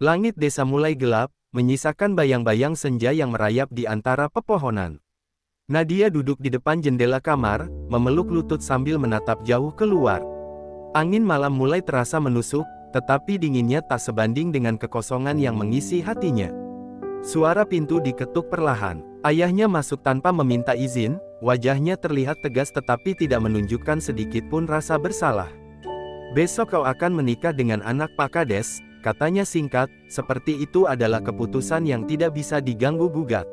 Langit desa mulai gelap, menyisakan bayang-bayang senja yang merayap di antara pepohonan. Nadia duduk di depan jendela kamar, memeluk lutut sambil menatap jauh keluar. Angin malam mulai terasa menusuk, tetapi dinginnya tak sebanding dengan kekosongan yang mengisi hatinya. Suara pintu diketuk perlahan. Ayahnya masuk tanpa meminta izin, wajahnya terlihat tegas tetapi tidak menunjukkan sedikit pun rasa bersalah. "Besok kau akan menikah dengan anak Pak Kades," katanya singkat, seperti itu adalah keputusan yang tidak bisa diganggu-gugat.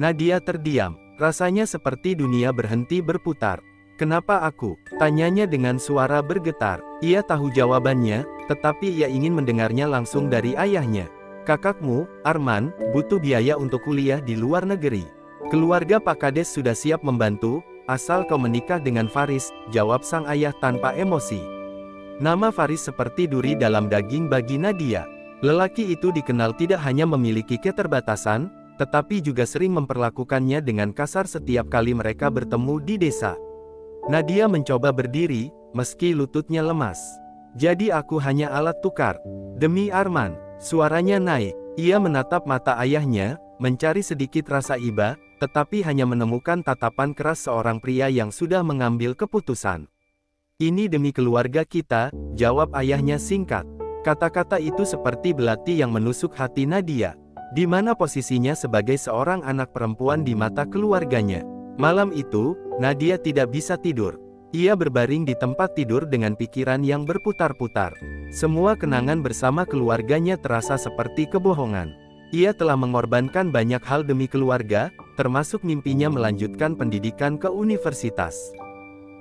Nadia terdiam, rasanya seperti dunia berhenti berputar. "Kenapa aku?" tanyanya dengan suara bergetar. Ia tahu jawabannya, tetapi ia ingin mendengarnya langsung dari ayahnya. "Kakakmu, Arman, butuh biaya untuk kuliah di luar negeri. Keluarga Pak Kades sudah siap membantu, asal kau menikah dengan Faris," jawab sang ayah tanpa emosi. Nama Faris seperti duri dalam daging bagi Nadia. Lelaki itu dikenal tidak hanya memiliki keterbatasan, tetapi juga sering memperlakukannya dengan kasar setiap kali mereka bertemu di desa. Nadia mencoba berdiri, meski lututnya lemas. "Jadi aku hanya alat tukar. Demi Arman." Suaranya naik. Ia menatap mata ayahnya, mencari sedikit rasa iba, tetapi hanya menemukan tatapan keras seorang pria yang sudah mengambil keputusan. "Ini demi keluarga kita," jawab ayahnya singkat. Kata-kata itu seperti belati yang menusuk hati Nadia. Di mana posisinya sebagai seorang anak perempuan di mata keluarganya? Malam itu, Nadia tidak bisa tidur. Ia berbaring di tempat tidur dengan pikiran yang berputar-putar. Semua kenangan bersama keluarganya terasa seperti kebohongan. Ia telah mengorbankan banyak hal demi keluarga, termasuk mimpinya melanjutkan pendidikan ke universitas.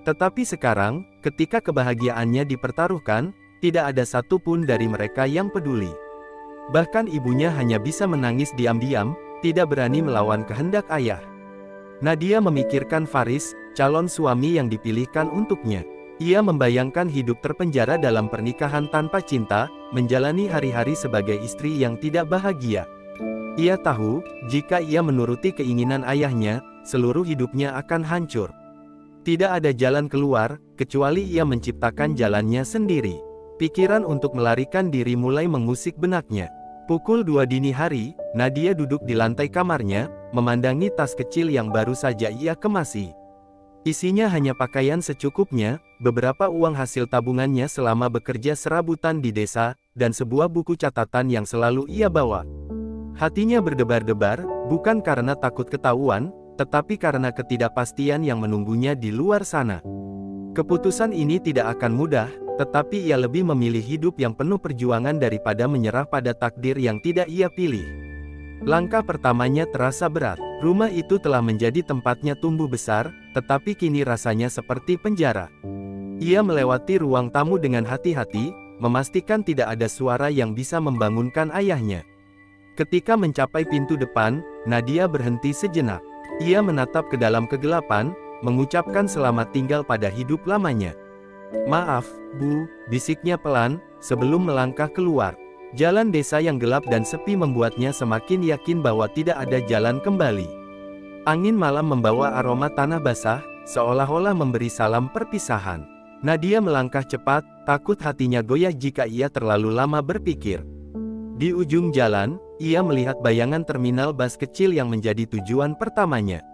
Tetapi sekarang, ketika kebahagiaannya dipertaruhkan, tidak ada satupun dari mereka yang peduli. Bahkan ibunya hanya bisa menangis diam-diam, tidak berani melawan kehendak ayah. Nadia memikirkan Faris, calon suami yang dipilihkan untuknya. Ia membayangkan hidup terpenjara dalam pernikahan tanpa cinta, menjalani hari-hari sebagai istri yang tidak bahagia. Ia tahu, jika ia menuruti keinginan ayahnya, seluruh hidupnya akan hancur. Tidak ada jalan keluar, kecuali ia menciptakan jalannya sendiri. Pikiran untuk melarikan diri mulai mengusik benaknya. Pukul 2 dini hari, Nadia duduk di lantai kamarnya, memandangi tas kecil yang baru saja ia kemasi. Isinya hanya pakaian secukupnya, beberapa uang hasil tabungannya selama bekerja serabutan di desa, dan sebuah buku catatan yang selalu ia bawa. Hatinya berdebar-debar, bukan karena takut ketahuan, tetapi karena ketidakpastian yang menunggunya di luar sana. Keputusan ini tidak akan mudah, tetapi ia lebih memilih hidup yang penuh perjuangan daripada menyerah pada takdir yang tidak ia pilih. Langkah pertamanya terasa berat. Rumah itu telah menjadi tempatnya tumbuh besar, tetapi kini rasanya seperti penjara. Ia melewati ruang tamu dengan hati-hati, memastikan tidak ada suara yang bisa membangunkan ayahnya. Ketika mencapai pintu depan, Nadia berhenti sejenak. Ia menatap ke dalam kegelapan, mengucapkan selamat tinggal pada hidup lamanya. "Maaf, Bu," bisiknya pelan, sebelum melangkah keluar. Jalan desa yang gelap dan sepi membuatnya semakin yakin bahwa tidak ada jalan kembali. Angin malam membawa aroma tanah basah, seolah-olah memberi salam perpisahan. Nadia melangkah cepat, takut hatinya goyah jika ia terlalu lama berpikir. Di ujung jalan, ia melihat bayangan terminal bus kecil yang menjadi tujuan pertamanya.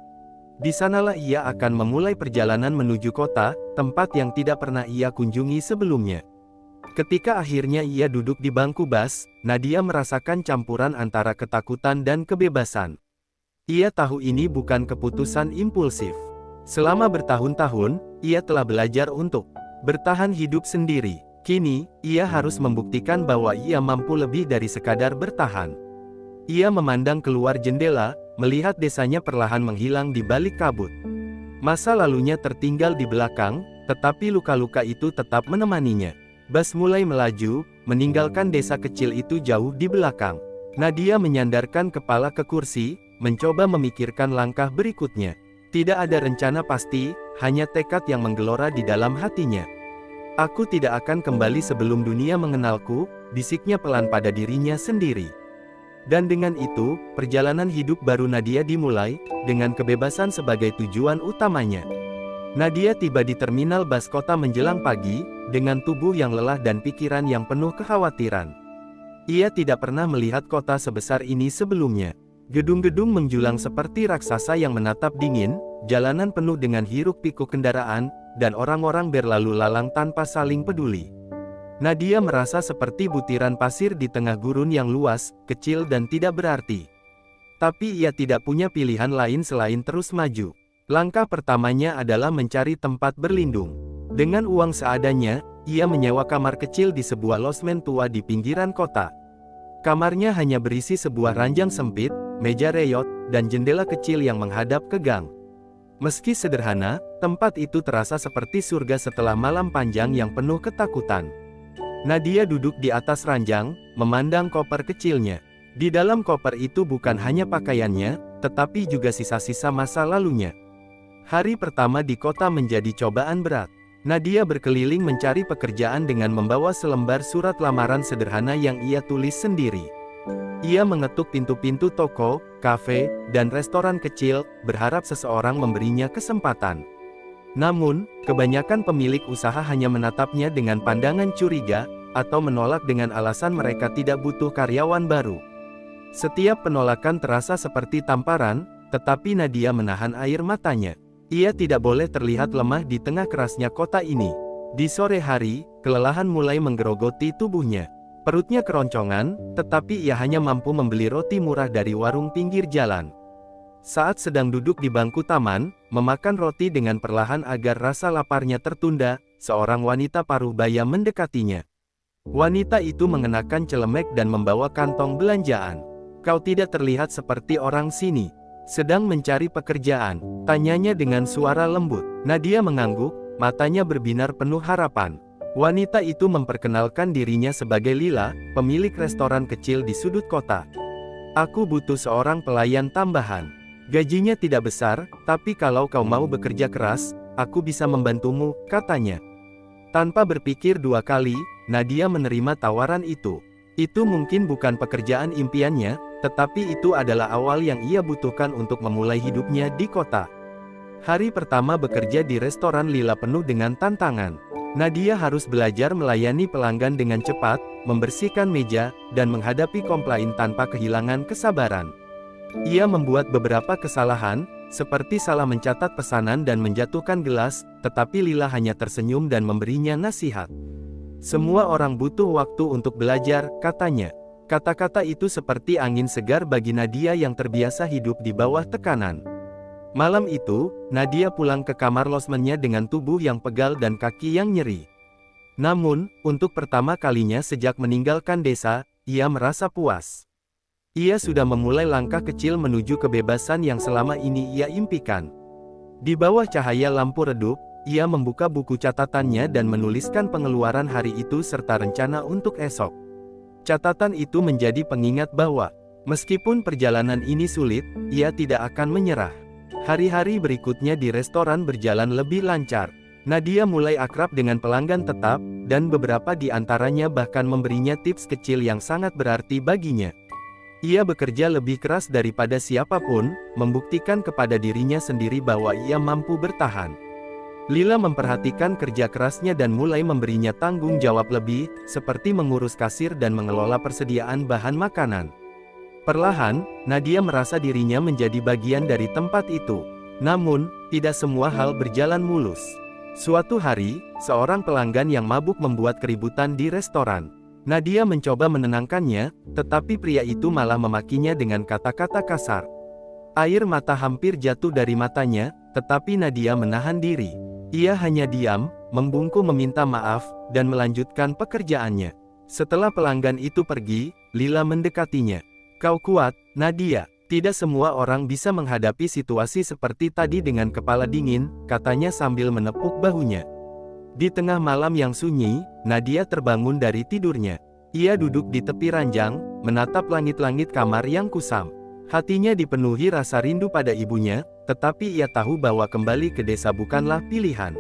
Di sanalah ia akan memulai perjalanan menuju kota, tempat yang tidak pernah ia kunjungi sebelumnya. Ketika akhirnya ia duduk di bangku bus, Nadia merasakan campuran antara ketakutan dan kebebasan. Ia tahu ini bukan keputusan impulsif. Selama bertahun-tahun, ia telah belajar untuk bertahan hidup sendiri. Kini, ia harus membuktikan bahwa ia mampu lebih dari sekadar bertahan. Ia memandang keluar jendela, melihat desanya perlahan menghilang di balik kabut. Masa lalunya tertinggal di belakang, tetapi luka-luka itu tetap menemaninya. Bus mulai melaju, meninggalkan desa kecil itu jauh di belakang. Nadia menyandarkan kepala ke kursi, mencoba memikirkan langkah berikutnya. Tidak ada rencana pasti, hanya tekad yang menggelora di dalam hatinya. "Aku tidak akan kembali sebelum dunia mengenalku," bisiknya pelan pada dirinya sendiri. Dan dengan itu, perjalanan hidup baru Nadia dimulai, dengan kebebasan sebagai tujuan utamanya. Nadia tiba di terminal bus kota menjelang pagi, dengan tubuh yang lelah dan pikiran yang penuh kekhawatiran. Ia tidak pernah melihat kota sebesar ini sebelumnya. Gedung-gedung menjulang seperti raksasa yang menatap dingin, jalanan penuh dengan hiruk-pikuk kendaraan, dan orang-orang berlalu lalang tanpa saling peduli. Nadia merasa seperti butiran pasir di tengah gurun yang luas, kecil dan tidak berarti. Tapi ia tidak punya pilihan lain selain terus maju. Langkah pertamanya adalah mencari tempat berlindung. Dengan uang seadanya, ia menyewa kamar kecil di sebuah losmen tua di pinggiran kota. Kamarnya hanya berisi sebuah ranjang sempit, meja reyot, dan jendela kecil yang menghadap ke gang. Meski sederhana, tempat itu terasa seperti surga setelah malam panjang yang penuh ketakutan. Nadia duduk di atas ranjang, memandang koper kecilnya. Di dalam koper itu bukan hanya pakaiannya, tetapi juga sisa-sisa masa lalunya. Hari pertama di kota menjadi cobaan berat. Nadia berkeliling mencari pekerjaan dengan membawa selembar surat lamaran sederhana yang ia tulis sendiri. Ia mengetuk pintu-pintu toko, kafe, dan restoran kecil, berharap seseorang memberinya kesempatan. Namun, kebanyakan pemilik usaha hanya menatapnya dengan pandangan curiga, atau menolak dengan alasan mereka tidak butuh karyawan baru. Setiap penolakan terasa seperti tamparan, tetapi Nadia menahan air matanya. Ia tidak boleh terlihat lemah di tengah kerasnya kota ini. Di sore hari, kelelahan mulai menggerogoti tubuhnya. Perutnya keroncongan, tetapi ia hanya mampu membeli roti murah dari warung pinggir jalan. Saat sedang duduk di bangku taman, memakan roti dengan perlahan agar rasa laparnya tertunda, seorang wanita paruh baya mendekatinya. Wanita itu mengenakan celemek dan membawa kantong belanjaan. "Kau tidak terlihat seperti orang sini. Sedang mencari pekerjaan?" tanyanya dengan suara lembut. Nadia mengangguk, matanya berbinar penuh harapan. Wanita itu memperkenalkan dirinya sebagai Lila, pemilik restoran kecil di sudut kota. "Aku butuh seorang pelayan tambahan. Gajinya tidak besar, tapi kalau kau mau bekerja keras, aku bisa membantumu," katanya. Tanpa berpikir dua kali, Nadia menerima tawaran itu. Itu mungkin bukan pekerjaan impiannya, tetapi itu adalah awal yang ia butuhkan untuk memulai hidupnya di kota. Hari pertama bekerja di restoran Lila penuh dengan tantangan. Nadia harus belajar melayani pelanggan dengan cepat, membersihkan meja, dan menghadapi komplain tanpa kehilangan kesabaran. Ia membuat beberapa kesalahan, seperti salah mencatat pesanan dan menjatuhkan gelas, tetapi Lila hanya tersenyum dan memberinya nasihat. "Semua orang butuh waktu untuk belajar," katanya. Kata-kata itu seperti angin segar bagi Nadia yang terbiasa hidup di bawah tekanan. Malam itu, Nadia pulang ke kamar losmennya dengan tubuh yang pegal dan kaki yang nyeri. Namun, untuk pertama kalinya sejak meninggalkan desa, ia merasa puas. Ia sudah memulai langkah kecil menuju kebebasan yang selama ini ia impikan. Di bawah cahaya lampu redup, ia membuka buku catatannya dan menuliskan pengeluaran hari itu serta rencana untuk esok. Catatan itu menjadi pengingat bahwa, meskipun perjalanan ini sulit, ia tidak akan menyerah. Hari-hari berikutnya di restoran berjalan lebih lancar. Nadia mulai akrab dengan pelanggan tetap, dan beberapa di antaranya bahkan memberinya tips kecil yang sangat berarti baginya. Ia bekerja lebih keras daripada siapapun, membuktikan kepada dirinya sendiri bahwa ia mampu bertahan. Lila memperhatikan kerja kerasnya dan mulai memberinya tanggung jawab lebih, seperti mengurus kasir dan mengelola persediaan bahan makanan. Perlahan, Nadia merasa dirinya menjadi bagian dari tempat itu. Namun, tidak semua hal berjalan mulus. Suatu hari, seorang pelanggan yang mabuk membuat keributan di restoran. Nadia mencoba menenangkannya, tetapi pria itu malah memakinya dengan kata-kata kasar. Air mata hampir jatuh dari matanya, tetapi Nadia menahan diri. Ia hanya diam, membungkuk meminta maaf, dan melanjutkan pekerjaannya. Setelah pelanggan itu pergi, Lila mendekatinya. "Kau kuat, Nadia. Tidak semua orang bisa menghadapi situasi seperti tadi dengan kepala dingin," katanya sambil menepuk bahunya. Di tengah malam yang sunyi, Nadia terbangun dari tidurnya. Ia duduk di tepi ranjang, menatap langit-langit kamar yang kusam. Hatinya dipenuhi rasa rindu pada ibunya, tetapi ia tahu bahwa kembali ke desa bukanlah pilihan.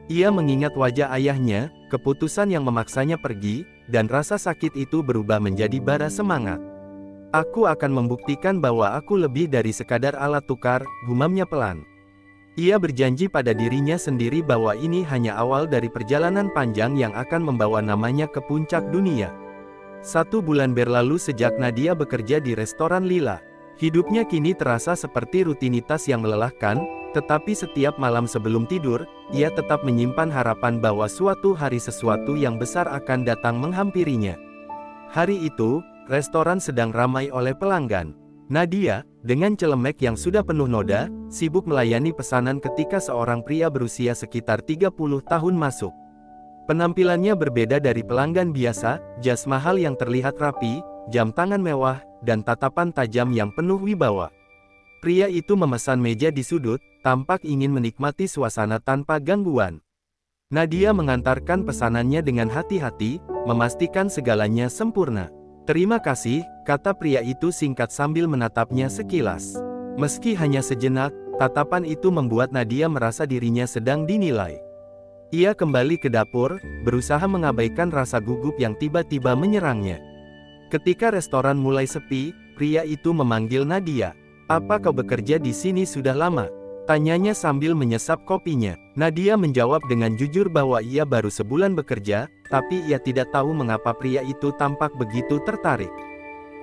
Ia mengingat wajah ayahnya, keputusan yang memaksanya pergi, dan rasa sakit itu berubah menjadi bara semangat. "Aku akan membuktikan bahwa aku lebih dari sekadar alat tukar," gumamnya pelan. Ia berjanji pada dirinya sendiri bahwa ini hanya awal dari perjalanan panjang yang akan membawa namanya ke puncak dunia. 1 bulan berlalu sejak Nadia bekerja di restoran Lila. Hidupnya kini terasa seperti rutinitas yang melelahkan, tetapi setiap malam sebelum tidur, ia tetap menyimpan harapan bahwa suatu hari sesuatu yang besar akan datang menghampirinya. Hari itu, restoran sedang ramai oleh pelanggan. Nadia, dengan celemek yang sudah penuh noda, sibuk melayani pesanan ketika seorang pria berusia sekitar 30 tahun masuk. Penampilannya berbeda dari pelanggan biasa, jas mahal yang terlihat rapi, jam tangan mewah, dan tatapan tajam yang penuh wibawa. Pria itu memesan meja di sudut, tampak ingin menikmati suasana tanpa gangguan. Nadia mengantarkan pesanannya dengan hati-hati, memastikan segalanya sempurna. "Terima kasih," kata pria itu singkat sambil menatapnya sekilas. Meski hanya sejenak, tatapan itu membuat Nadia merasa dirinya sedang dinilai. Ia kembali ke dapur, berusaha mengabaikan rasa gugup yang tiba-tiba menyerangnya. Ketika restoran mulai sepi, pria itu memanggil Nadia. "Apa kau bekerja di sini sudah lama?" tanyanya sambil menyesap kopinya. Nadia menjawab dengan jujur bahwa ia baru sebulan bekerja, tapi ia tidak tahu mengapa pria itu tampak begitu tertarik.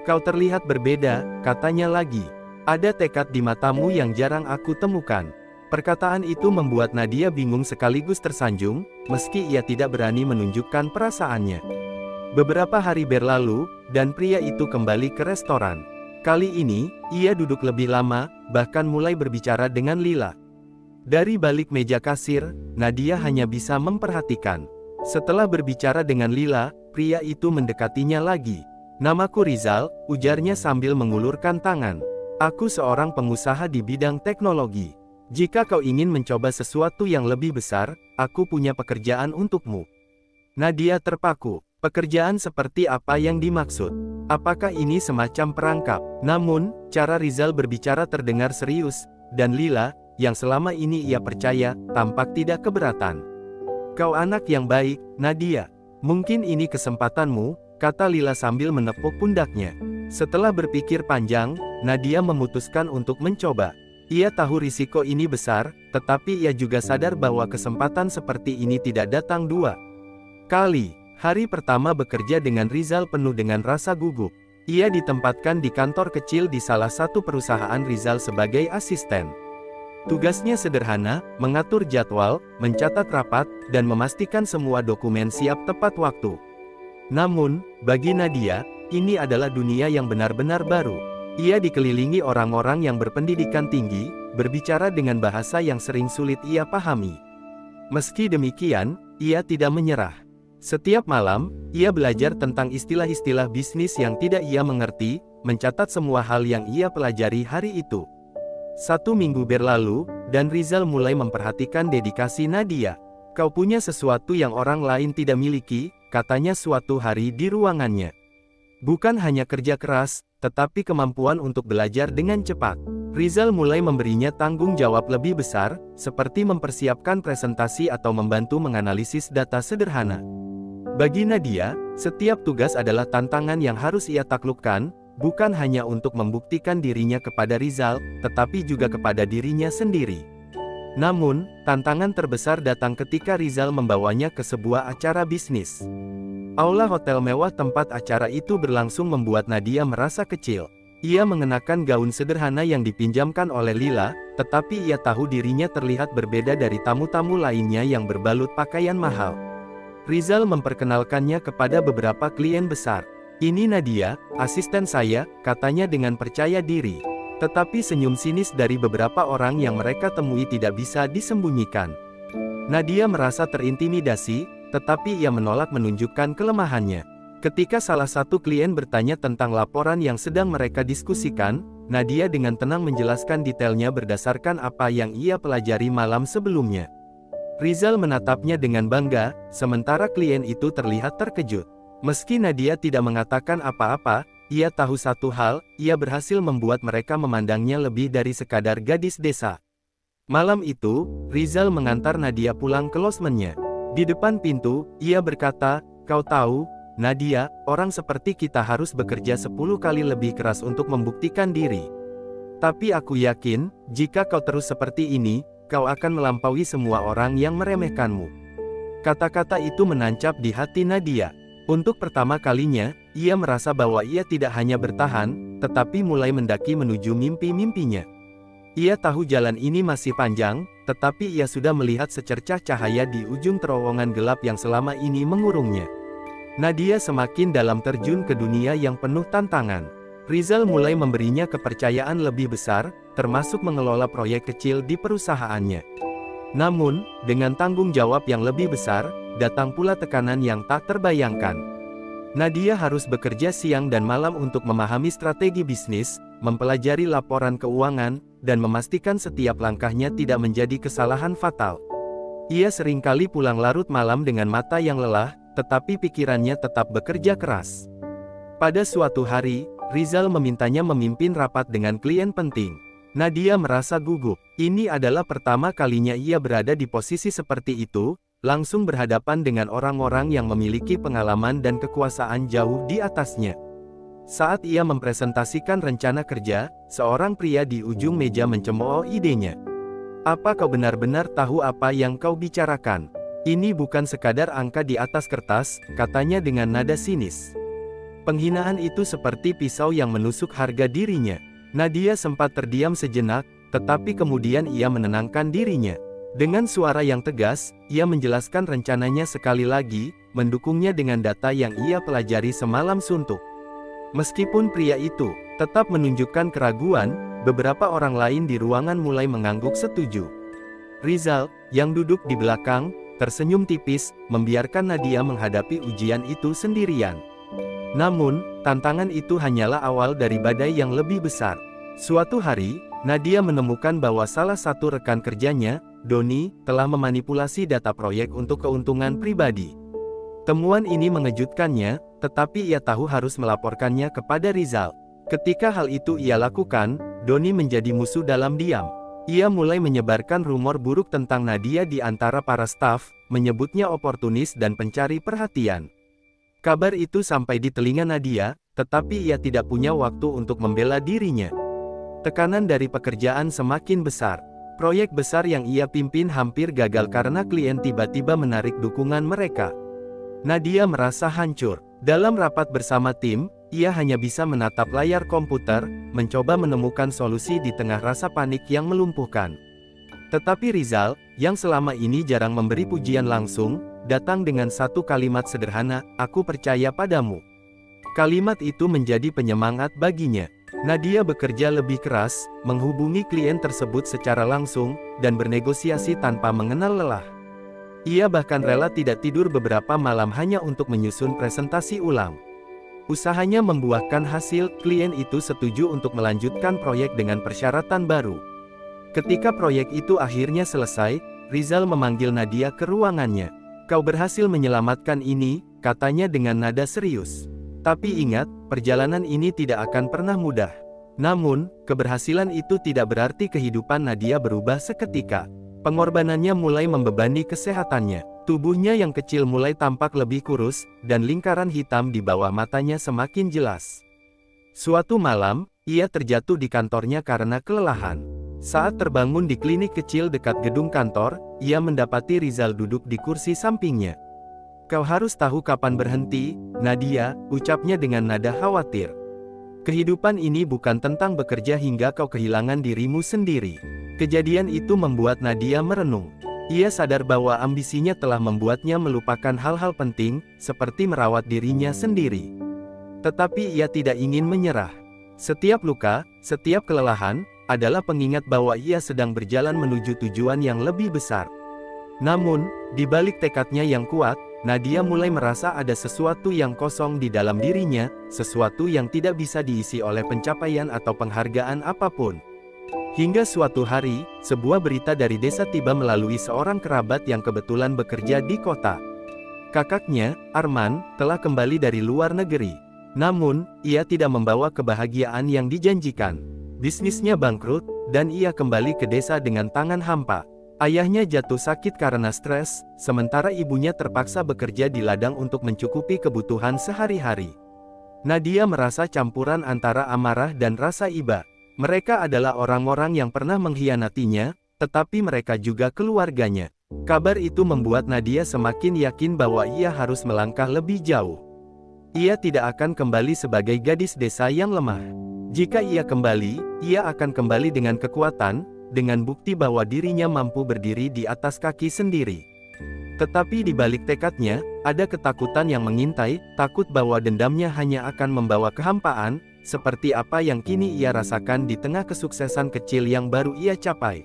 "Kau terlihat berbeda," katanya lagi. "Ada tekad di matamu yang jarang aku temukan." Perkataan itu membuat Nadia bingung sekaligus tersanjung, meski ia tidak berani menunjukkan perasaannya. Beberapa hari berlalu, dan pria itu kembali ke restoran. Kali ini, ia duduk lebih lama, bahkan mulai berbicara dengan Lila. Dari balik meja kasir, Nadia hanya bisa memperhatikan. Setelah berbicara dengan Lila, pria itu mendekatinya lagi. "Namaku Rizal," ujarnya sambil mengulurkan tangan. "Aku seorang pengusaha di bidang teknologi. Jika kau ingin mencoba sesuatu yang lebih besar, aku punya pekerjaan untukmu." Nadia terpaku. Pekerjaan seperti apa yang dimaksud? Apakah ini semacam perangkap? Namun, cara Rizal berbicara terdengar serius, dan Lila, yang selama ini ia percaya, tampak tidak keberatan. "Kau anak yang baik, Nadia. Mungkin ini kesempatanmu," kata Lila sambil menepuk pundaknya. Setelah berpikir panjang, Nadia memutuskan untuk mencoba. Ia tahu risiko ini besar, tetapi ia juga sadar bahwa kesempatan seperti ini tidak datang dua kali. Hari pertama bekerja dengan Rizal penuh dengan rasa gugup. Ia ditempatkan di kantor kecil di salah satu perusahaan Rizal sebagai asisten. Tugasnya sederhana, mengatur jadwal, mencatat rapat, dan memastikan semua dokumen siap tepat waktu. Namun, bagi Nadia, ini adalah dunia yang benar-benar baru. Ia dikelilingi orang-orang yang berpendidikan tinggi, berbicara dengan bahasa yang sering sulit ia pahami. Meski demikian, ia tidak menyerah. Setiap malam, ia belajar tentang istilah-istilah bisnis yang tidak ia mengerti, mencatat semua hal yang ia pelajari hari itu. 1 minggu berlalu, dan Rizal mulai memperhatikan dedikasi Nadia. "Kau punya sesuatu yang orang lain tidak miliki," katanya suatu hari di ruangannya. "Bukan hanya kerja keras, tetapi kemampuan untuk belajar dengan cepat." Rizal mulai memberinya tanggung jawab lebih besar, seperti mempersiapkan presentasi atau membantu menganalisis data sederhana. Bagi Nadia, setiap tugas adalah tantangan yang harus ia taklukkan, bukan hanya untuk membuktikan dirinya kepada Rizal, tetapi juga kepada dirinya sendiri. Namun, tantangan terbesar datang ketika Rizal membawanya ke sebuah acara bisnis. Aula hotel mewah tempat acara itu berlangsung membuat Nadia merasa kecil. Ia mengenakan gaun sederhana yang dipinjamkan oleh Lila, tetapi ia tahu dirinya terlihat berbeda dari tamu-tamu lainnya yang berbalut pakaian mahal. Rizal memperkenalkannya kepada beberapa klien besar. "Ini Nadia, asisten saya," katanya dengan percaya diri. Tetapi senyum sinis dari beberapa orang yang mereka temui tidak bisa disembunyikan. Nadia merasa terintimidasi, tetapi ia menolak menunjukkan kelemahannya. Ketika salah satu klien bertanya tentang laporan yang sedang mereka diskusikan, Nadia dengan tenang menjelaskan detailnya berdasarkan apa yang ia pelajari malam sebelumnya. Rizal menatapnya dengan bangga, sementara klien itu terlihat terkejut. Meski Nadia tidak mengatakan apa-apa, ia tahu satu hal, ia berhasil membuat mereka memandangnya lebih dari sekadar gadis desa. Malam itu, Rizal mengantar Nadia pulang ke losmennya. Di depan pintu, ia berkata, "Kau tahu, Nadia, orang seperti kita harus bekerja 10 kali lebih keras untuk membuktikan diri. Tapi aku yakin, jika kau terus seperti ini, kau akan melampaui semua orang yang meremehkanmu." Kata-kata itu menancap di hati Nadia. Untuk pertama kalinya, ia merasa bahwa ia tidak hanya bertahan, tetapi mulai mendaki menuju mimpi-mimpinya. Ia tahu jalan ini masih panjang, tetapi ia sudah melihat secercah cahaya di ujung terowongan gelap yang selama ini mengurungnya. Nadia semakin dalam terjun ke dunia yang penuh tantangan. Rizal mulai memberinya kepercayaan lebih besar, termasuk mengelola proyek kecil di perusahaannya. Namun, dengan tanggung jawab yang lebih besar, datang pula tekanan yang tak terbayangkan. Nadia harus bekerja siang dan malam untuk memahami strategi bisnis, mempelajari laporan keuangan, dan memastikan setiap langkahnya tidak menjadi kesalahan fatal. Ia seringkali pulang larut malam dengan mata yang lelah, tetapi pikirannya tetap bekerja keras. Pada suatu hari, Rizal memintanya memimpin rapat dengan klien penting. Nadia merasa gugup. Ini adalah pertama kalinya ia berada di posisi seperti itu, langsung berhadapan dengan orang-orang yang memiliki pengalaman dan kekuasaan jauh di atasnya. Saat ia mempresentasikan rencana kerja, seorang pria di ujung meja mencemooh idenya. "Apa kau benar-benar tahu apa yang kau bicarakan? Ini bukan sekadar angka di atas kertas," katanya dengan nada sinis. Penghinaan itu seperti pisau yang menusuk harga dirinya. Nadia sempat terdiam sejenak, tetapi kemudian ia menenangkan dirinya. Dengan suara yang tegas, ia menjelaskan rencananya sekali lagi, mendukungnya dengan data yang ia pelajari semalam suntuk. Meskipun pria itu tetap menunjukkan keraguan, beberapa orang lain di ruangan mulai mengangguk setuju. Rizal, yang duduk di belakang, tersenyum tipis, membiarkan Nadia menghadapi ujian itu sendirian. Namun, tantangan itu hanyalah awal dari badai yang lebih besar. Suatu hari, Nadia menemukan bahwa salah satu rekan kerjanya, Doni, telah memanipulasi data proyek untuk keuntungan pribadi. Temuan ini mengejutkannya, tetapi ia tahu harus melaporkannya kepada Rizal. Ketika hal itu ia lakukan, Doni menjadi musuh dalam diam. Ia mulai menyebarkan rumor buruk tentang Nadia di antara para staf, menyebutnya oportunis dan pencari perhatian. Kabar itu sampai di telinga Nadia, tetapi ia tidak punya waktu untuk membela dirinya. Tekanan dari pekerjaan semakin besar. Proyek besar yang ia pimpin hampir gagal karena klien tiba-tiba menarik dukungan mereka. Nadia merasa hancur. Dalam rapat bersama tim, ia hanya bisa menatap layar komputer, mencoba menemukan solusi di tengah rasa panik yang melumpuhkan. Tetapi Rizal, yang selama ini jarang memberi pujian langsung, datang dengan satu kalimat sederhana, "Aku percaya padamu." Kalimat itu menjadi penyemangat baginya. Nadia bekerja lebih keras, menghubungi klien tersebut secara langsung, dan bernegosiasi tanpa mengenal lelah. Ia bahkan rela tidak tidur beberapa malam hanya untuk menyusun presentasi ulang. Usahanya membuahkan hasil, klien itu setuju untuk melanjutkan proyek dengan persyaratan baru. Ketika proyek itu akhirnya selesai, Rizal memanggil Nadia ke ruangannya. "Kau berhasil menyelamatkan ini," katanya dengan nada serius. "Tapi ingat, perjalanan ini tidak akan pernah mudah." Namun, keberhasilan itu tidak berarti kehidupan Nadia berubah seketika. Pengorbanannya mulai membebani kesehatannya. Tubuhnya yang kecil mulai tampak lebih kurus, dan lingkaran hitam di bawah matanya semakin jelas. Suatu malam, ia terjatuh di kantornya karena kelelahan. Saat terbangun di klinik kecil dekat gedung kantor, ia mendapati Rizal duduk di kursi sampingnya. "Kau harus tahu kapan berhenti, Nadia," ucapnya dengan nada khawatir. "Kehidupan ini bukan tentang bekerja hingga kau kehilangan dirimu sendiri." Kejadian itu membuat Nadia merenung. Ia sadar bahwa ambisinya telah membuatnya melupakan hal-hal penting, seperti merawat dirinya sendiri. Tetapi ia tidak ingin menyerah. Setiap luka, setiap kelelahan, adalah pengingat bahwa ia sedang berjalan menuju tujuan yang lebih besar. Namun, di balik tekadnya yang kuat, Nadia mulai merasa ada sesuatu yang kosong di dalam dirinya, sesuatu yang tidak bisa diisi oleh pencapaian atau penghargaan apapun. Hingga suatu hari, sebuah berita dari desa tiba melalui seorang kerabat yang kebetulan bekerja di kota. Kakaknya, Arman, telah kembali dari luar negeri. Namun, ia tidak membawa kebahagiaan yang dijanjikan. Bisnisnya bangkrut, dan ia kembali ke desa dengan tangan hampa. Ayahnya jatuh sakit karena stres, sementara ibunya terpaksa bekerja di ladang untuk mencukupi kebutuhan sehari-hari. Nadia merasa campuran antara amarah dan rasa iba. Mereka adalah orang-orang yang pernah mengkhianatinya, tetapi mereka juga keluarganya. Kabar itu membuat Nadia semakin yakin bahwa ia harus melangkah lebih jauh. Ia tidak akan kembali sebagai gadis desa yang lemah. Jika ia kembali, ia akan kembali dengan kekuatan, dengan bukti bahwa dirinya mampu berdiri di atas kaki sendiri. Tetapi di balik tekadnya, ada ketakutan yang mengintai, takut bahwa dendamnya hanya akan membawa kehampaan, seperti apa yang kini ia rasakan di tengah kesuksesan kecil yang baru ia capai.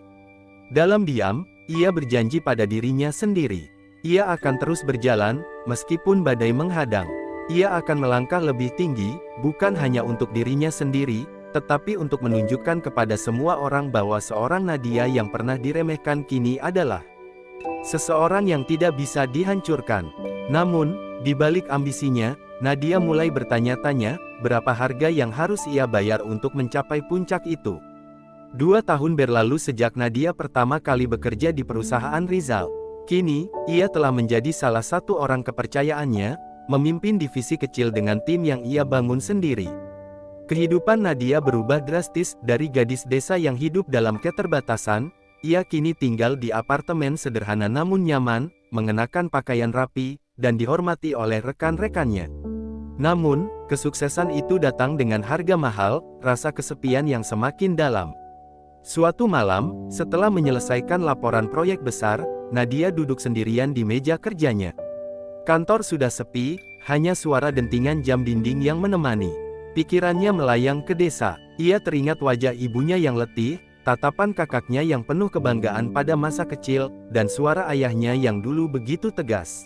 Dalam diam, ia berjanji pada dirinya sendiri. Ia akan terus berjalan, meskipun badai menghadang. Ia akan melangkah lebih tinggi, bukan hanya untuk dirinya sendiri, tetapi untuk menunjukkan kepada semua orang bahwa seorang Nadia yang pernah diremehkan kini adalah seseorang yang tidak bisa dihancurkan. Namun, di balik ambisinya, Nadia mulai bertanya-tanya, berapa harga yang harus ia bayar untuk mencapai puncak itu. 2 tahun berlalu sejak Nadia pertama kali bekerja di perusahaan Rizal. Kini, ia telah menjadi salah satu orang kepercayaannya, memimpin divisi kecil dengan tim yang ia bangun sendiri. Kehidupan Nadia berubah drastis. Dari gadis desa yang hidup dalam keterbatasan, ia kini tinggal di apartemen sederhana namun nyaman, mengenakan pakaian rapi, dan dihormati oleh rekan-rekannya. Namun, kesuksesan itu datang dengan harga mahal, rasa kesepian yang semakin dalam. Suatu malam, setelah menyelesaikan laporan proyek besar, Nadia duduk sendirian di meja kerjanya. Kantor sudah sepi, hanya suara dentingan jam dinding yang menemani. Pikirannya melayang ke desa. Ia teringat wajah ibunya yang letih, tatapan kakaknya yang penuh kebanggaan pada masa kecil, dan suara ayahnya yang dulu begitu tegas.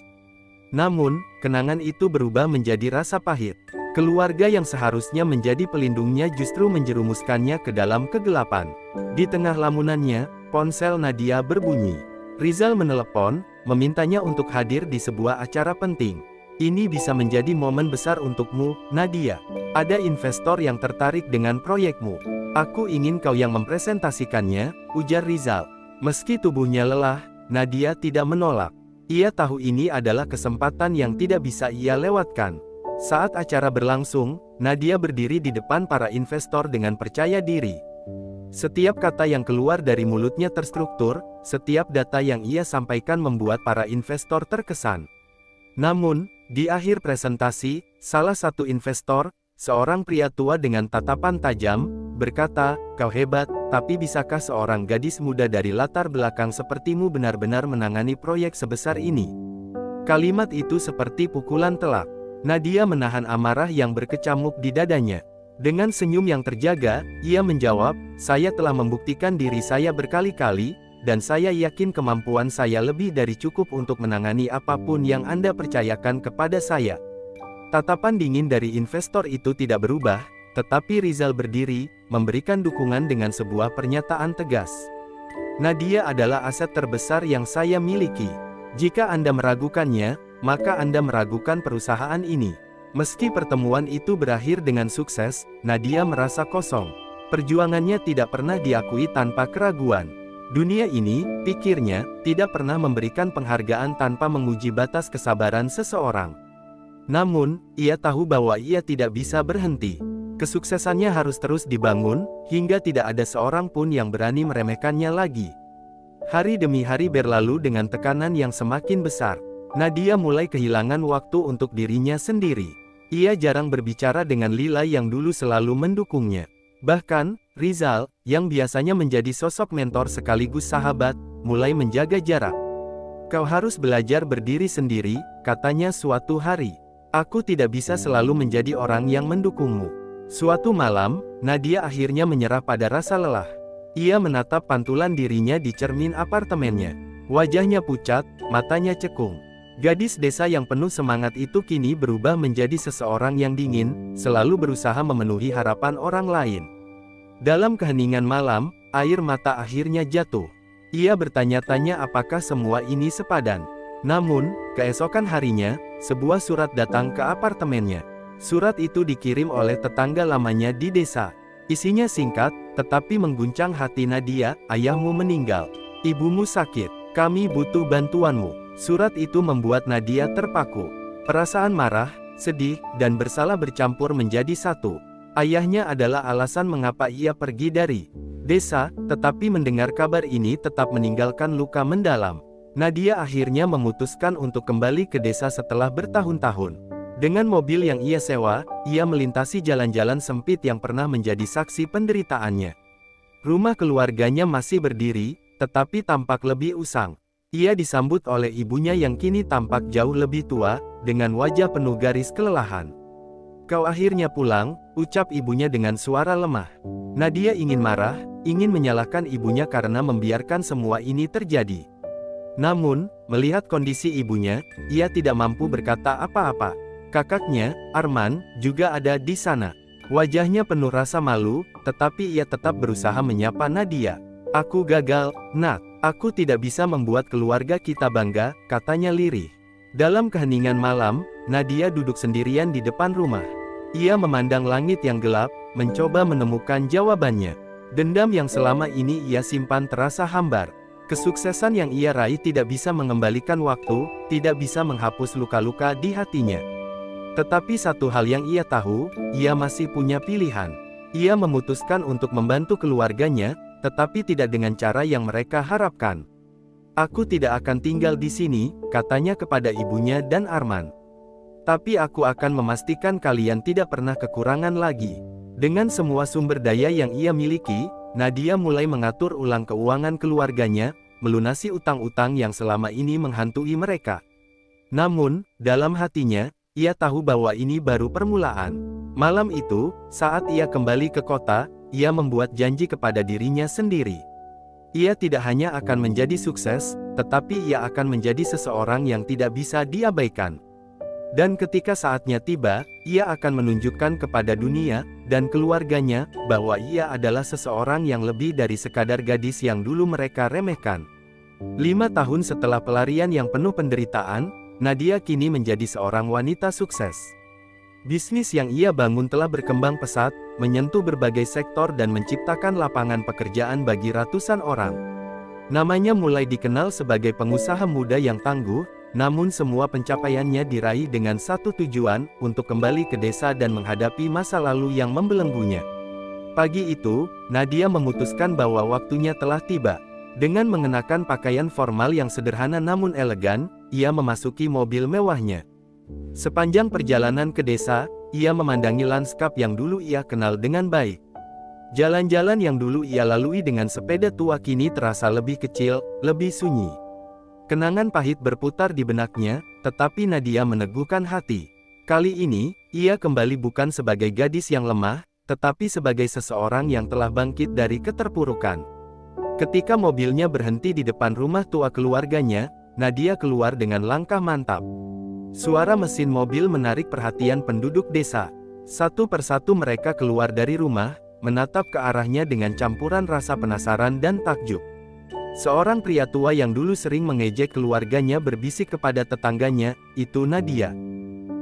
Namun, kenangan itu berubah menjadi rasa pahit. Keluarga yang seharusnya menjadi pelindungnya justru menjerumuskannya ke dalam kegelapan. Di tengah lamunannya, ponsel Nadia berbunyi. Rizal menelepon, memintanya untuk hadir di sebuah acara penting. Ini bisa menjadi momen besar untukmu, Nadia. Ada investor yang tertarik dengan proyekmu. Aku ingin kau yang mempresentasikannya, ujar Rizal. Meski tubuhnya lelah, Nadia tidak menolak. Ia tahu ini adalah kesempatan yang tidak bisa ia lewatkan. Saat acara berlangsung, Nadia berdiri di depan para investor dengan percaya diri. Setiap kata yang keluar dari mulutnya terstruktur, setiap data yang ia sampaikan membuat para investor terkesan. Namun, di akhir presentasi, salah satu investor, seorang pria tua dengan tatapan tajam, berkata, "Kau hebat, tapi bisakah seorang gadis muda dari latar belakang sepertimu benar-benar menangani proyek sebesar ini?" Kalimat itu seperti pukulan telak. Nadia menahan amarah yang berkecamuk di dadanya. Dengan senyum yang terjaga, ia menjawab, "Saya telah membuktikan diri saya berkali-kali, dan saya yakin kemampuan saya lebih dari cukup untuk menangani apapun yang Anda percayakan kepada saya." Tatapan dingin dari investor itu tidak berubah, tetapi Rizal berdiri, memberikan dukungan dengan sebuah pernyataan tegas. "Nadia adalah aset terbesar yang saya miliki. Jika Anda meragukannya, maka Anda meragukan perusahaan ini." Meski pertemuan itu berakhir dengan sukses, Nadia merasa kosong. Perjuangannya tidak pernah diakui tanpa keraguan. Dunia ini, pikirnya, tidak pernah memberikan penghargaan tanpa menguji batas kesabaran seseorang. Namun, ia tahu bahwa ia tidak bisa berhenti. Kesuksesannya harus terus dibangun, hingga tidak ada seorang pun yang berani meremehkannya lagi. Hari demi hari berlalu dengan tekanan yang semakin besar. Nadia mulai kehilangan waktu untuk dirinya sendiri. Ia jarang berbicara dengan Lila yang dulu selalu mendukungnya. Bahkan, Rizal, yang biasanya menjadi sosok mentor sekaligus sahabat, mulai menjaga jarak. "Kau harus belajar berdiri sendiri," katanya suatu hari. "Aku tidak bisa selalu menjadi orang yang mendukungmu." Suatu malam, Nadia akhirnya menyerah pada rasa lelah. Ia menatap pantulan dirinya di cermin apartemennya. Wajahnya pucat, matanya cekung. Gadis desa yang penuh semangat itu kini berubah menjadi seseorang yang dingin, selalu berusaha memenuhi harapan orang lain. Dalam keheningan malam, air mata akhirnya jatuh. Ia bertanya-tanya apakah semua ini sepadan. Namun, keesokan harinya, sebuah surat datang ke apartemennya. Surat itu dikirim oleh tetangga lamanya di desa. Isinya singkat, tetapi mengguncang hati Nadia. "Ayahmu meninggal. Ibumu sakit. Kami butuh bantuanmu." Surat itu membuat Nadia terpaku. Perasaan marah, sedih, dan bersalah bercampur menjadi satu. Ayahnya adalah alasan mengapa ia pergi dari desa, tetapi mendengar kabar ini tetap meninggalkan luka mendalam. Nadia akhirnya memutuskan untuk kembali ke desa setelah bertahun-tahun. Dengan mobil yang ia sewa, ia melintasi jalan-jalan sempit yang pernah menjadi saksi penderitaannya. Rumah keluarganya masih berdiri, tetapi tampak lebih usang. Ia disambut oleh ibunya yang kini tampak jauh lebih tua, dengan wajah penuh garis kelelahan. "Kau akhirnya pulang," ucap ibunya dengan suara lemah. Nadia ingin marah, ingin menyalahkan ibunya karena membiarkan semua ini terjadi. Namun, melihat kondisi ibunya, ia tidak mampu berkata apa-apa. Kakaknya, Arman, juga ada di sana. Wajahnya penuh rasa malu, tetapi ia tetap berusaha menyapa Nadia. "Aku gagal, Nak. Aku tidak bisa membuat keluarga kita bangga," katanya lirih. Dalam keheningan malam, Nadia duduk sendirian di depan rumah. Ia memandang langit yang gelap, mencoba menemukan jawabannya. Dendam yang selama ini ia simpan terasa hambar. Kesuksesan yang ia raih tidak bisa mengembalikan waktu, tidak bisa menghapus luka-luka di hatinya. Tetapi satu hal yang ia tahu, ia masih punya pilihan. Ia memutuskan untuk membantu keluarganya, tetapi tidak dengan cara yang mereka harapkan. "Aku tidak akan tinggal di sini," katanya kepada ibunya dan Arman. "Tapi aku akan memastikan kalian tidak pernah kekurangan lagi." Dengan semua sumber daya yang ia miliki, Nadia mulai mengatur ulang keuangan keluarganya, melunasi utang-utang yang selama ini menghantui mereka. Namun, dalam hatinya, ia tahu bahwa ini baru permulaan. Malam itu, saat ia kembali ke kota, ia membuat janji kepada dirinya sendiri. Ia tidak hanya akan menjadi sukses, tetapi ia akan menjadi seseorang yang tidak bisa diabaikan. Dan ketika saatnya tiba, ia akan menunjukkan kepada dunia dan keluarganya bahwa ia adalah seseorang yang lebih dari sekadar gadis yang dulu mereka remehkan. 5 tahun setelah pelarian yang penuh penderitaan, Nadia kini menjadi seorang wanita sukses. Bisnis yang ia bangun telah berkembang pesat, menyentuh berbagai sektor dan menciptakan lapangan pekerjaan bagi ratusan orang. Namanya mulai dikenal sebagai pengusaha muda yang tangguh, namun semua pencapaiannya diraih dengan satu tujuan, untuk kembali ke desa dan menghadapi masa lalu yang membelenggunya. Pagi itu, Nadia memutuskan bahwa waktunya telah tiba. Dengan mengenakan pakaian formal yang sederhana namun elegan, ia memasuki mobil mewahnya. Sepanjang perjalanan ke desa, ia memandangi lanskap yang dulu ia kenal dengan baik. Jalan-jalan yang dulu ia lalui dengan sepeda tua kini terasa lebih kecil, lebih sunyi. Kenangan pahit berputar di benaknya, tetapi Nadia meneguhkan hati. Kali ini, ia kembali bukan sebagai gadis yang lemah, tetapi sebagai seseorang yang telah bangkit dari keterpurukan. Ketika mobilnya berhenti di depan rumah tua keluarganya, Nadia keluar dengan langkah mantap. Suara mesin mobil menarik perhatian penduduk desa. Satu persatu mereka keluar dari rumah, menatap ke arahnya dengan campuran rasa penasaran dan takjub. Seorang pria tua yang dulu sering mengejek keluarganya berbisik kepada tetangganya, "Itu Nadia,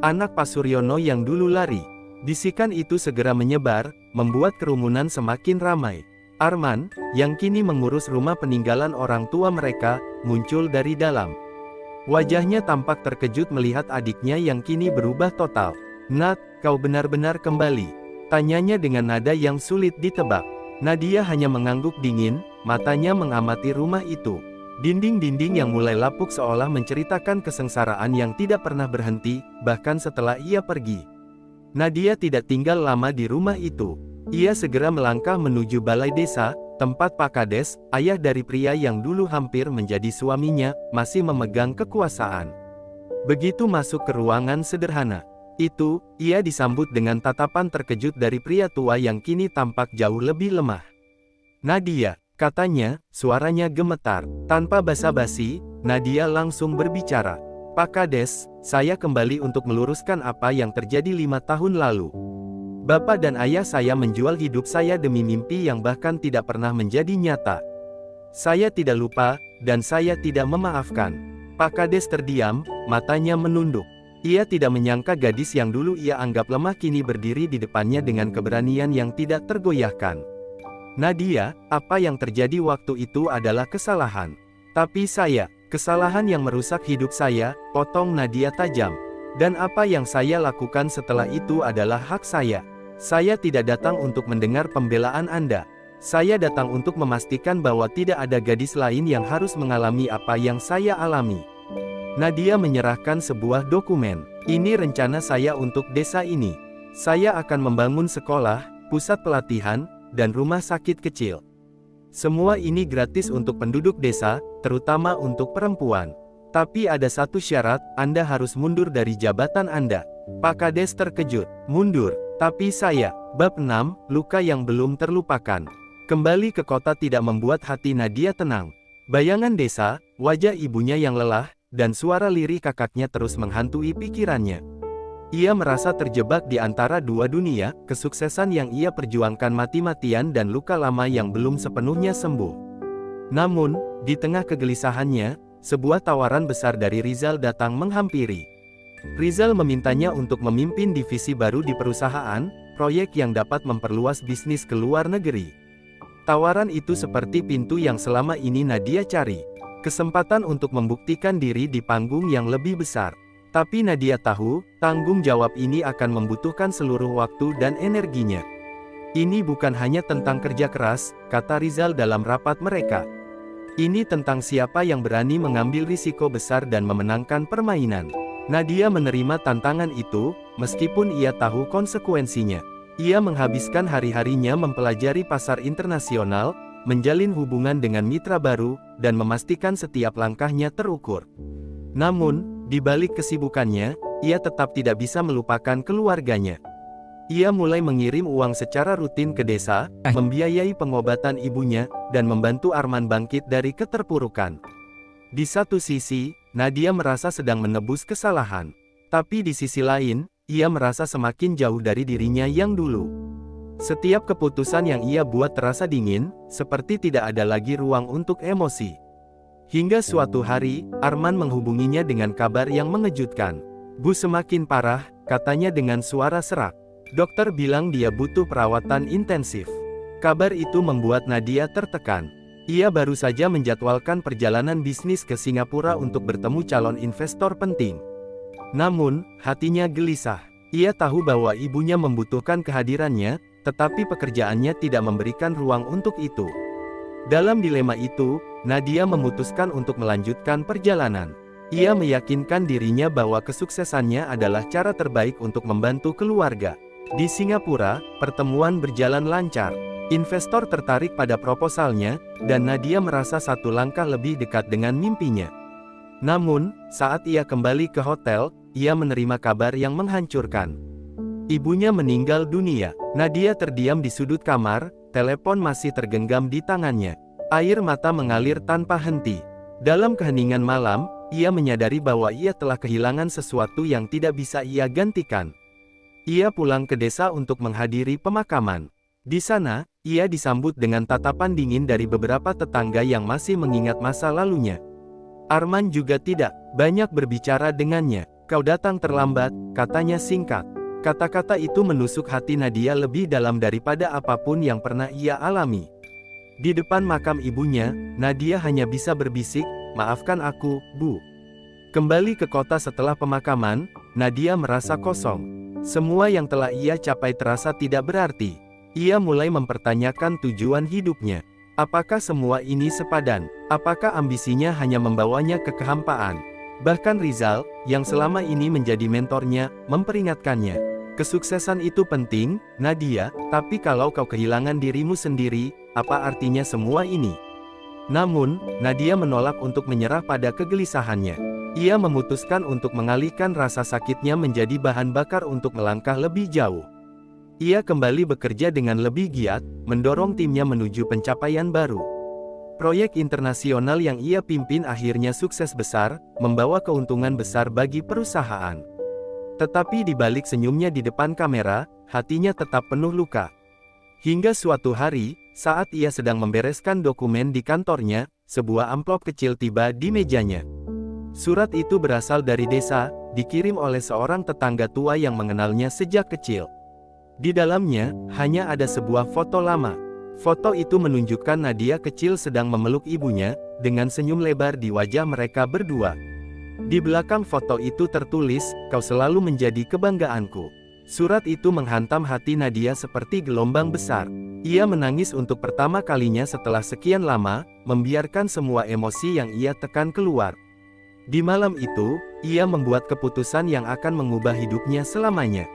anak Pak Suryono yang dulu lari." Bisikan itu segera menyebar, membuat kerumunan semakin ramai. Arman, yang kini mengurus rumah peninggalan orang tua mereka, muncul dari dalam. Wajahnya tampak terkejut melihat adiknya yang kini berubah total. "Nat, kau benar-benar kembali?" tanyanya dengan nada yang sulit ditebak. Nadia hanya mengangguk dingin, matanya mengamati rumah itu. Dinding-dinding yang mulai lapuk seolah menceritakan kesengsaraan yang tidak pernah berhenti, bahkan setelah ia pergi. Nadia tidak tinggal lama di rumah itu. Ia segera melangkah menuju balai desa, tempat Pak Kades, ayah dari pria yang dulu hampir menjadi suaminya, masih memegang kekuasaan. Begitu masuk ke ruangan sederhana itu, ia disambut dengan tatapan terkejut dari pria tua yang kini tampak jauh lebih lemah. "Nadia," katanya, suaranya gemetar. Tanpa basa-basi, Nadia langsung berbicara. "Pak Kades, saya kembali untuk meluruskan apa yang terjadi 5 tahun lalu. Bapak dan ayah saya menjual hidup saya demi mimpi yang bahkan tidak pernah menjadi nyata. Saya tidak lupa, dan saya tidak memaafkan." Pak Kades terdiam, matanya menunduk. Ia tidak menyangka gadis yang dulu ia anggap lemah kini berdiri di depannya dengan keberanian yang tidak tergoyahkan. "Nadia, apa yang terjadi waktu itu adalah kesalahan. Tapi kesalahan yang merusak hidup saya," potong Nadia tajam. "Dan apa yang saya lakukan setelah itu adalah hak saya. Saya tidak datang untuk mendengar pembelaan Anda. Saya datang untuk memastikan bahwa tidak ada gadis lain yang harus mengalami apa yang saya alami." Nadia menyerahkan sebuah dokumen. Ini rencana saya untuk desa ini. Saya akan membangun sekolah, pusat pelatihan, dan rumah sakit kecil. Semua ini gratis untuk penduduk desa, terutama untuk perempuan. Tapi ada satu syarat, Anda harus mundur dari jabatan Anda. Pak Kades terkejut. Mundur. Tapi saya. Bab 6, luka yang belum terlupakan. Kembali ke kota tidak membuat hati Nadia tenang. Bayangan desa, wajah ibunya yang lelah, dan suara lirih kakaknya terus menghantui pikirannya. Ia merasa terjebak di antara dua dunia, kesuksesan yang ia perjuangkan mati-matian dan luka lama yang belum sepenuhnya sembuh. Namun, di tengah kegelisahannya, sebuah tawaran besar dari Rizal datang menghampiri. Rizal memintanya untuk memimpin divisi baru di perusahaan, proyek yang dapat memperluas bisnis ke luar negeri. Tawaran itu seperti pintu yang selama ini Nadia cari. Kesempatan untuk membuktikan diri di panggung yang lebih besar. Tapi Nadia tahu, tanggung jawab ini akan membutuhkan seluruh waktu dan energinya. Ini bukan hanya tentang kerja keras, kata Rizal dalam rapat mereka. Ini tentang siapa yang berani mengambil risiko besar dan memenangkan permainan. Nadia menerima tantangan itu, meskipun ia tahu konsekuensinya. Ia menghabiskan hari-harinya mempelajari pasar internasional, menjalin hubungan dengan mitra baru, dan memastikan setiap langkahnya terukur. Namun, di balik kesibukannya, ia tetap tidak bisa melupakan keluarganya. Ia mulai mengirim uang secara rutin ke desa, membiayai pengobatan ibunya, dan membantu Arman bangkit dari keterpurukan. Di satu sisi, Nadia merasa sedang menebus kesalahan. Tapi di sisi lain, ia merasa semakin jauh dari dirinya yang dulu. Setiap keputusan yang ia buat terasa dingin, seperti tidak ada lagi ruang untuk emosi. Hingga suatu hari, Arman menghubunginya dengan kabar yang mengejutkan. Bu semakin parah, katanya dengan suara serak. Dokter bilang dia butuh perawatan intensif. Kabar itu membuat Nadia tertekan. Ia baru saja menjadwalkan perjalanan bisnis ke Singapura untuk bertemu calon investor penting. Namun, hatinya gelisah. Ia tahu bahwa ibunya membutuhkan kehadirannya, tetapi pekerjaannya tidak memberikan ruang untuk itu. Dalam dilema itu, Nadia memutuskan untuk melanjutkan perjalanan. Ia meyakinkan dirinya bahwa kesuksesannya adalah cara terbaik untuk membantu keluarga. Di Singapura, pertemuan berjalan lancar. Investor tertarik pada proposalnya, dan Nadia merasa satu langkah lebih dekat dengan mimpinya. Namun, saat ia kembali ke hotel, ia menerima kabar yang menghancurkan. Ibunya meninggal dunia. Nadia terdiam di sudut kamar, telepon masih tergenggam di tangannya. Air mata mengalir tanpa henti. Dalam keheningan malam, ia menyadari bahwa ia telah kehilangan sesuatu yang tidak bisa ia gantikan. Ia pulang ke desa untuk menghadiri pemakaman. Di sana, ia disambut dengan tatapan dingin dari beberapa tetangga yang masih mengingat masa lalunya. Arman juga tidak banyak berbicara dengannya. Kau datang terlambat, katanya singkat. Kata-kata itu menusuk hati Nadia lebih dalam daripada apapun yang pernah ia alami. Di depan makam ibunya, Nadia hanya bisa berbisik, "Maafkan aku, Bu." Kembali ke kota setelah pemakaman, Nadia merasa kosong. Semua yang telah ia capai terasa tidak berarti. Ia mulai mempertanyakan tujuan hidupnya. Apakah semua ini sepadan? Apakah ambisinya hanya membawanya ke kehampaan? Bahkan Rizal, yang selama ini menjadi mentornya, memperingatkannya. Kesuksesan itu penting, Nadia, tapi kalau kau kehilangan dirimu sendiri, apa artinya semua ini? Namun, Nadia menolak untuk menyerah pada kegelisahannya. Ia memutuskan untuk mengalihkan rasa sakitnya menjadi bahan bakar untuk melangkah lebih jauh. Ia kembali bekerja dengan lebih giat, mendorong timnya menuju pencapaian baru. Proyek internasional yang ia pimpin akhirnya sukses besar, membawa keuntungan besar bagi perusahaan. Tetapi di balik senyumnya di depan kamera, hatinya tetap penuh luka. Hingga suatu hari, saat ia sedang membereskan dokumen di kantornya, sebuah amplop kecil tiba di mejanya. Surat itu berasal dari desa, dikirim oleh seorang tetangga tua yang mengenalnya sejak kecil. Di dalamnya, hanya ada sebuah foto lama. Foto itu menunjukkan Nadia kecil sedang memeluk ibunya, dengan senyum lebar di wajah mereka berdua. Di belakang foto itu tertulis, "Kau selalu menjadi kebanggaanku." Surat itu menghantam hati Nadia seperti gelombang besar. Ia menangis untuk pertama kalinya setelah sekian lama, membiarkan semua emosi yang ia tekan keluar. Di malam itu, ia membuat keputusan yang akan mengubah hidupnya selamanya.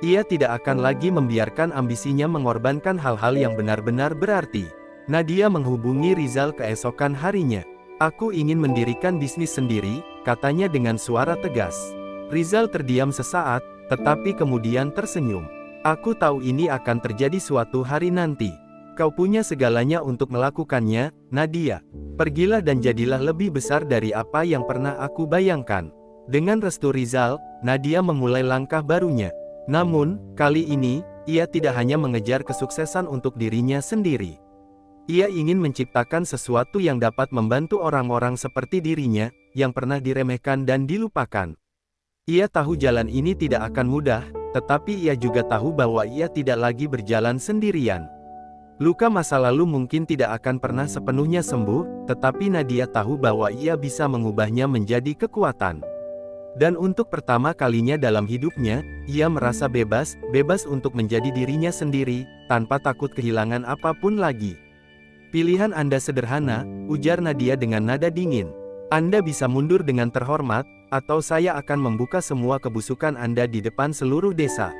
Ia tidak akan lagi membiarkan ambisinya mengorbankan hal-hal yang benar-benar berarti. Nadia menghubungi Rizal keesokan harinya. "Aku ingin mendirikan bisnis sendiri," katanya dengan suara tegas. Rizal terdiam sesaat, tetapi kemudian tersenyum. "Aku tahu ini akan terjadi suatu hari nanti. Kau punya segalanya untuk melakukannya, Nadia. Pergilah dan jadilah lebih besar dari apa yang pernah aku bayangkan." Dengan restu Rizal, Nadia memulai langkah barunya. Namun, kali ini, ia tidak hanya mengejar kesuksesan untuk dirinya sendiri. Ia ingin menciptakan sesuatu yang dapat membantu orang-orang seperti dirinya, yang pernah diremehkan dan dilupakan. Ia tahu jalan ini tidak akan mudah, tetapi ia juga tahu bahwa ia tidak lagi berjalan sendirian. Luka masa lalu mungkin tidak akan pernah sepenuhnya sembuh, tetapi Nadia tahu bahwa ia bisa mengubahnya menjadi kekuatan. Dan untuk pertama kalinya dalam hidupnya, ia merasa bebas untuk menjadi dirinya sendiri, tanpa takut kehilangan apapun lagi. "Pilihan Anda sederhana," ujar Nadia dengan nada dingin. "Anda bisa mundur dengan terhormat, atau saya akan membuka semua kebusukan Anda di depan seluruh desa.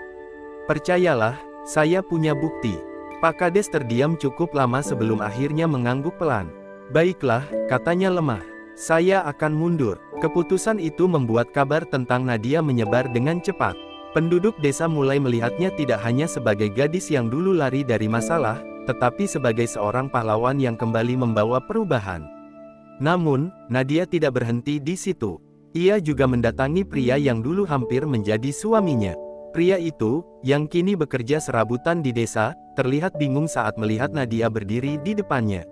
Percayalah, saya punya bukti." Pak Kades terdiam cukup lama sebelum akhirnya mengangguk pelan. "Baiklah," katanya lemah. "Saya akan mundur." Keputusan itu membuat kabar tentang Nadia menyebar dengan cepat. Penduduk desa mulai melihatnya tidak hanya sebagai gadis yang dulu lari dari masalah, tetapi sebagai seorang pahlawan yang kembali membawa perubahan. Namun, Nadia tidak berhenti di situ. Ia juga mendatangi pria yang dulu hampir menjadi suaminya. Pria itu, yang kini bekerja serabutan di desa, terlihat bingung saat melihat Nadia berdiri di depannya.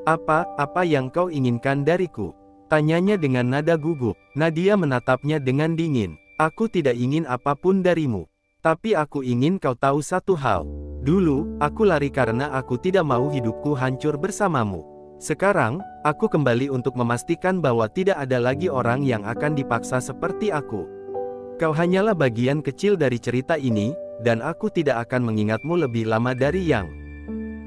Apa yang kau inginkan dariku?" tanyanya dengan nada gugup. Nadia menatapnya dengan dingin. "Aku tidak ingin apapun darimu. Tapi aku ingin kau tahu satu hal. Dulu, aku lari karena aku tidak mau hidupku hancur bersamamu. Sekarang, aku kembali untuk memastikan bahwa tidak ada lagi orang yang akan dipaksa seperti aku. Kau hanyalah bagian kecil dari cerita ini, dan aku tidak akan mengingatmu lebih lama dari yang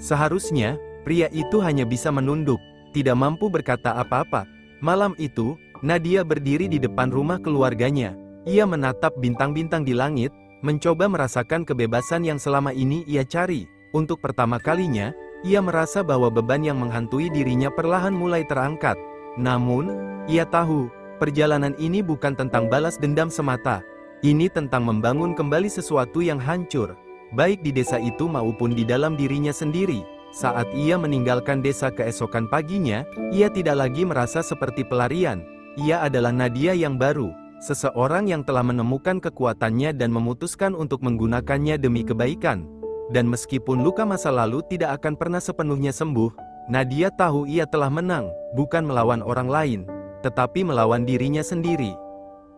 seharusnya." Pria itu hanya bisa menunduk, tidak mampu berkata apa-apa. Malam itu, Nadia berdiri di depan rumah keluarganya. Ia menatap bintang-bintang di langit, mencoba merasakan kebebasan yang selama ini ia cari. Untuk pertama kalinya, ia merasa bahwa beban yang menghantui dirinya perlahan mulai terangkat. Namun, ia tahu, perjalanan ini bukan tentang balas dendam semata. Ini tentang membangun kembali sesuatu yang hancur, baik di desa itu maupun di dalam dirinya sendiri. Saat ia meninggalkan desa keesokan paginya, ia tidak lagi merasa seperti pelarian. Ia adalah Nadia yang baru, seseorang yang telah menemukan kekuatannya dan memutuskan untuk menggunakannya demi kebaikan. Dan meskipun luka masa lalu tidak akan pernah sepenuhnya sembuh, Nadia tahu ia telah menang, bukan melawan orang lain, tetapi melawan dirinya sendiri.